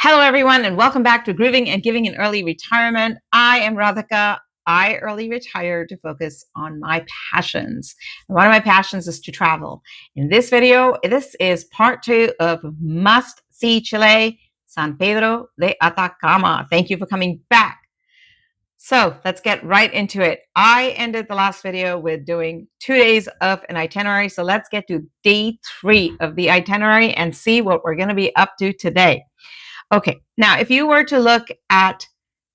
Hello, everyone, and welcome back to Grooving and Giving in Early Retirement. I am Radhika. I early retired to focus on my passions. And one of my passions is to travel. In this video, this is part 2 of Must See Chile, San Pedro de Atacama. Thank you for coming back. So let's get right into it. I ended the last video with doing 2 days of an itinerary. So let's get to day 3 of the itinerary and see what we're going to be up to today. Okay, now if you were to look at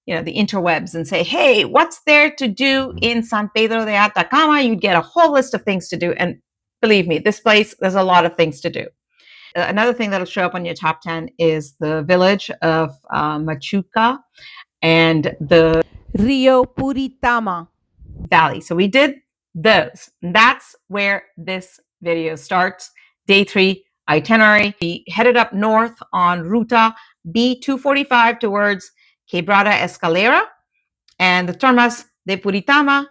the interwebs and say, hey, what's there to do in San Pedro de Atacama? You'd get a whole list of things to do. And believe me, this place, there's a lot of things to do. Another thing that'll show up on your top 10 is the village of Machuca and the Rio Puritama Valley. So we did those. That's where this video starts. Day 3 itinerary. We headed up north on Ruta B245 towards Quebrada Escalera and the Termas de Puritama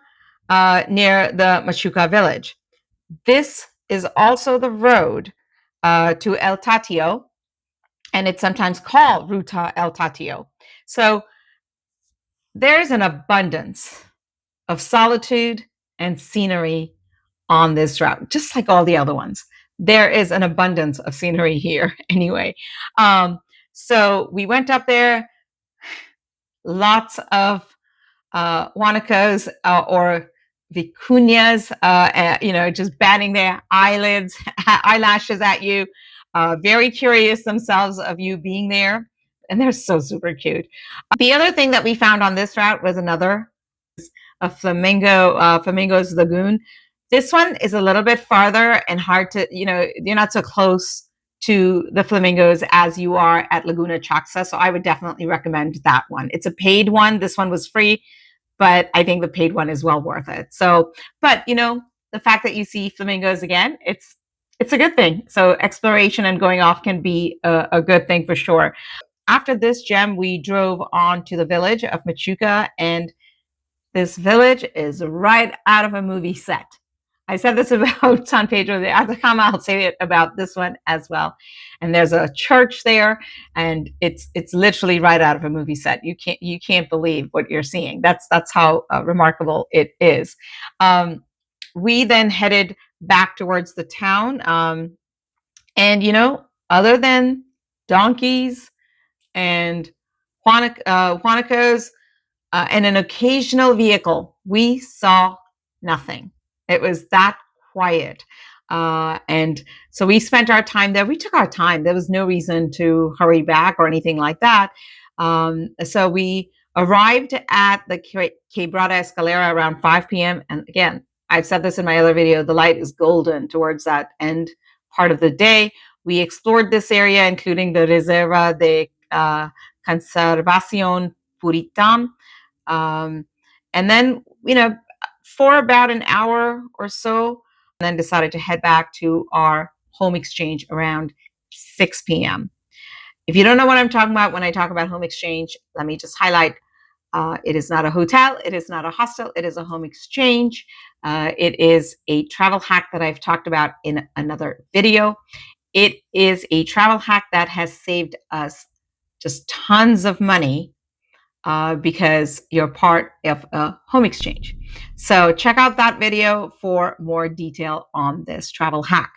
near the Machuca village. This is also the road to El Tatio, and it's sometimes called Ruta El Tatio. So there's an abundance of solitude and scenery on this route, just like all the other ones. There is an abundance of scenery here anyway. So we went up there, lots of Huanacos or vicuñas, just batting their eyelashes at you, very curious themselves of you being there. And they're so super cute. The other thing that we found on this route was a Flamingo's Lagoon. This one is a little bit farther and hard to, you're not so close to the flamingos as you are at Laguna Chaxa. So I would definitely recommend that one. It's a paid one. This one was free, but I think the paid one is well worth it. So, but the fact that you see flamingos again, it's a good thing. So exploration and going off can be a good thing for sure. After this gem, we drove on to the village of Machuca, and this village is right out of a movie set. I said this about San Pedro de Atacama. I'll say it about this one as well. And there's a church there, and it's literally right out of a movie set. You can't believe what you're seeing. That's how remarkable it is. We then headed back towards the town, and other than donkeys and Huanacos and an occasional vehicle, we saw nothing. It was that quiet. And so we spent our time there. We took our time. There was no reason to hurry back or anything like that. So we arrived at the Quebrada Escalera around 5 p.m. And again, I've said this in my other video, the light is golden towards that end part of the day. We explored this area, including the Reserva de Conservación Puritan. And then, for about an hour or so, and then decided to head back to our home exchange around 6 p.m. If you don't know what I'm talking about when I talk about home exchange, let me just highlight, it is not a hotel, it is not a hostel, it is a home exchange. It is a travel hack that I've talked about in another video. It is a travel hack that has saved us just tons of money because you're part of a home exchange. So check out that video for more detail on this travel hack.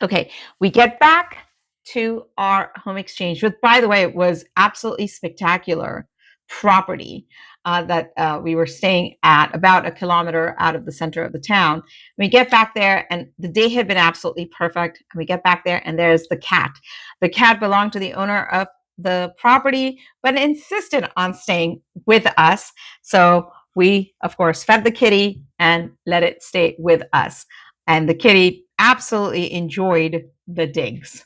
Okay, we get back to our home exchange, which, by the way, was absolutely spectacular property that we were staying at about a kilometer out of the center of the town. We get back there, and the day had been absolutely perfect. And we get back there, and there's the cat. The cat belonged to the owner of the property, but insisted on staying with us. So we, of course, fed the kitty and let it stay with us. And the kitty absolutely enjoyed the digs.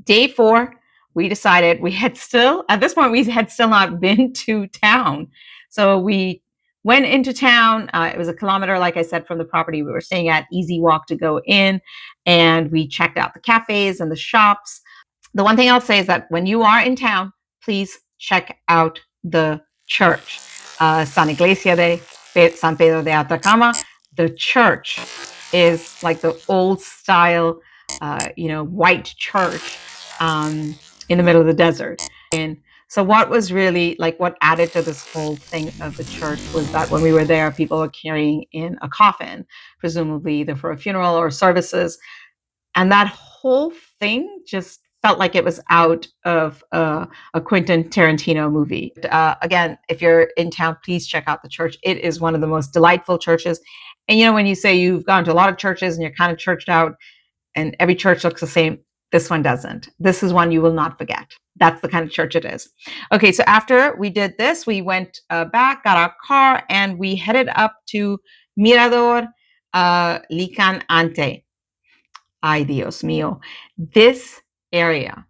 Day 4, we decided at this point, we had still not been to town. So we went into town. It was a kilometer, like I said, from the property we were staying at, easy walk to go in. And we checked out the cafes and the shops. The one thing I'll say is that when you are in town, please check out the church, San Iglesia de San Pedro de Atacama. The church is like the old style, white church. in the middle of the desert. And so what was really like what added to this whole thing of the church was that when we were there, people were carrying in a coffin, presumably either for a funeral or services. And that whole thing just felt like it was out of a Quentin Tarantino movie. Again, if you're in town, please check out the church. It is one of the most delightful churches. And you know, when you say you've gone to a lot of churches and you're kind of churched out and every church looks the same, this one doesn't. This is one you will not forget. That's the kind of church it is. Okay, so after we did this, we went back, got our car, and we headed up to Mirador Lican Ante. Ay, Dios mío. This area,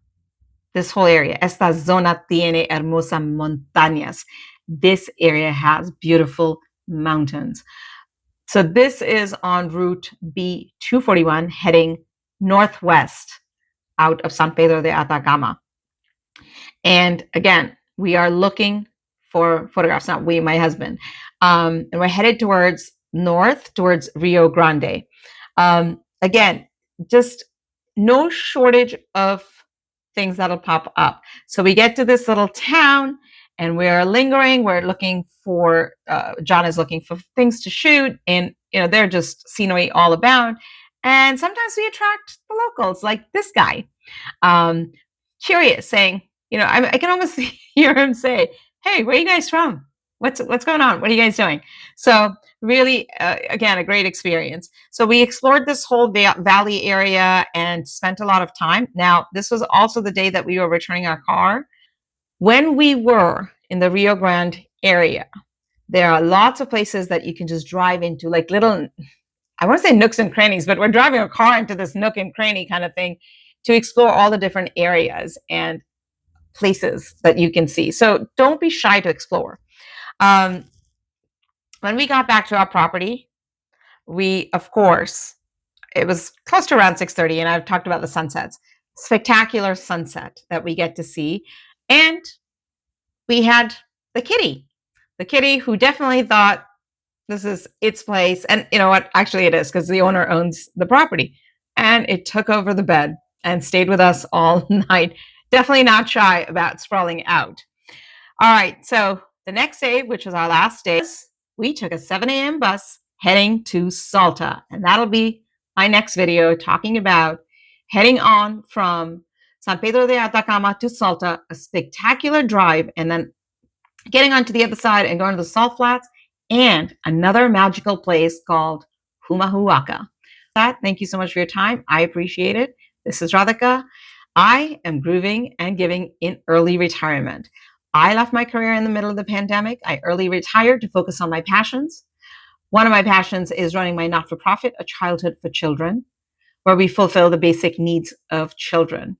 this whole area, esta zona tiene hermosas montañas. This area has beautiful mountains. So this is on route B241 heading northwest out of San Pedro de Atacama. And again, we are looking for photographs, not we, my husband. And we're headed towards north, towards Rio Grande. Again, just no shortage of things that'll pop up. So we get to this little town and we're lingering. We're looking for, John is looking for things to shoot, and you know, they're just scenery all about. And sometimes we attract the locals, like this guy, curious, saying, you know, I can almost hear him say, "Hey, where are you guys from? What's going on? What are you guys doing?" So really, again, a great experience. So we explored this whole valley area and spent a lot of time. Now, this was also the day that we were returning our car. When we were in the Rio Grande area, there are lots of places that you can just drive into, like little, I want to say nooks and crannies, but we're driving a car into this nook and cranny kind of thing to explore all the different areas and places that you can see. So don't be shy to explore. When we got back to our property, we, of course, it was close to around 6:30, and I've talked about the sunsets. Spectacular sunset that we get to see. And we had the kitty who definitely thought this is its place. And you know what? Actually, it is, because the owner owns the property. And it took over the bed and stayed with us all night. Definitely not shy about sprawling out. All right, so the next day, which was our last day, we took a 7 a.m. bus heading to Salta. And that'll be my next video, talking about heading on from San Pedro de Atacama to Salta, a spectacular drive, and then getting onto the other side and going to the Salt Flats and another magical place called Humahuaca. Thank you so much for your time. I appreciate it. This is Radhika. I am grooving and giving in early retirement. I left my career in the middle of the pandemic. I early retired to focus on my passions. One of my passions is running my not-for-profit, A Childhood for Children, where we fulfill the basic needs of children.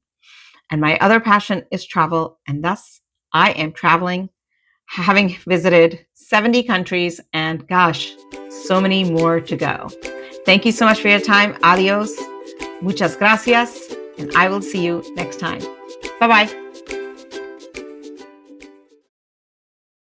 And my other passion is travel, and thus I am traveling, having visited 70 countries, and gosh, so many more to go. Thank you so much for your time. Adios. Muchas gracias. And I will see you next time. Bye-bye.